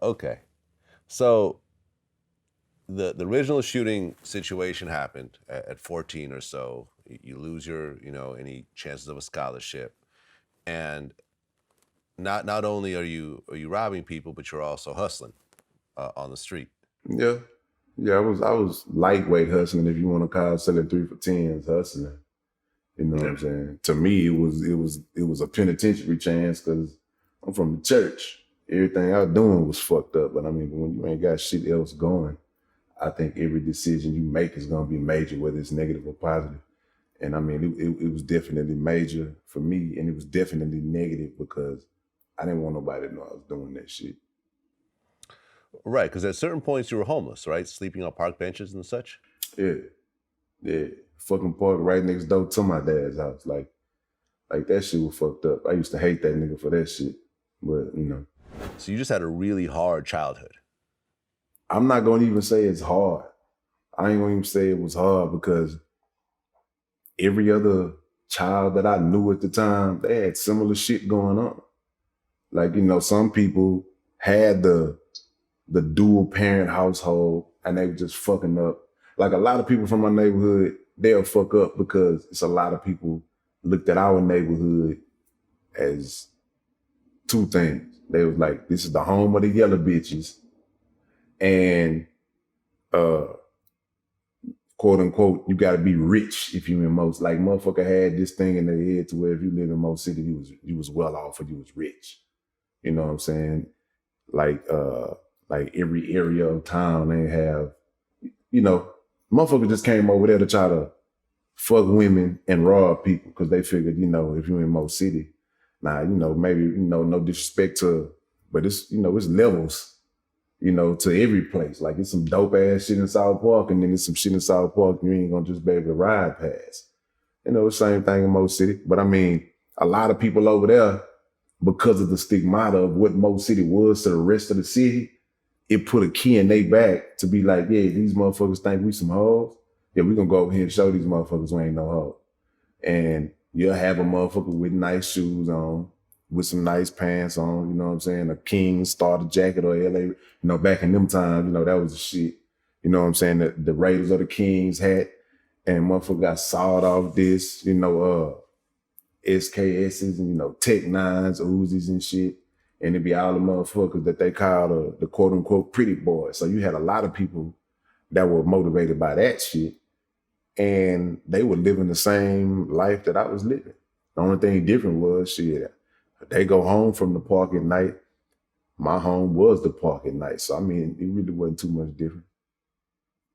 Okay. So the original shooting situation happened at 14 or so. You lose your, any chances of a scholarship. And not only are you robbing people, but you're also hustling on the street. Yeah. Yeah, I was lightweight hustling, if you want to call it selling 3 for 10s hustling. You know what Yeah. I'm saying? To me, it was a penitentiary chance because I'm from the church. Everything I was doing was fucked up. But I mean, when you ain't got shit else going, I think every decision you make is gonna be major, whether it's negative or positive. And I mean, it was definitely major for me, and it was definitely negative because I didn't want nobody to know I was doing that shit. Right, because at certain points you were homeless, right? Sleeping on park benches and such. Yeah, yeah. Fucking park right next door to my dad's house. Like that shit was fucked up. I used to hate that nigga for that shit. But So you just had a really hard childhood. I'm not gonna even say it's hard. I ain't gonna even say it was hard because every other child that I knew at the time, they had similar shit going on. Like, some people had the dual parent household and they were just fucking up. Like a lot of people from my neighborhood, they'll fuck up because it's a lot of people looked at our neighborhood as two things. They was like, this is the home of the yellow bitches and uh quote unquote, you gotta be rich if you in most. Like motherfucker had this thing in their head to where if you live in most city, you was well off or you was rich. You know what I'm saying? Like every area of town they have, you know, motherfuckers just came over there to try to fuck women and rob people because they figured, if you're in most city, now, maybe, no disrespect to, but it's levels, to every place. Like it's some dope ass shit in South Park, and then there's some shit in South Park you ain't gonna just be able to ride past. The same thing in Mo City. But I mean, a lot of people over there, because of the stigmata of what Mo City was to the rest of the city, it put a key in their back to be like, yeah, these motherfuckers think we some hoes. Yeah, we gonna go over here and show these motherfuckers we ain't no hoe. And you'll have a motherfucker with nice shoes on, with some nice pants on, you know what I'm saying? A King starter jacket or LA, back in them times, that was the shit. You know what I'm saying? The Raiders of the Kings hat, and motherfucker got sawed off this, SKSs and, Tech Nines, Uzis and shit. And it'd be all the motherfuckers that they call the quote unquote pretty boys. So you had a lot of people that were motivated by that shit, and they were living the same life that I was living. The only thing different was shit. They go home from the park at night. My home was the park at night. So I mean, it really wasn't too much different.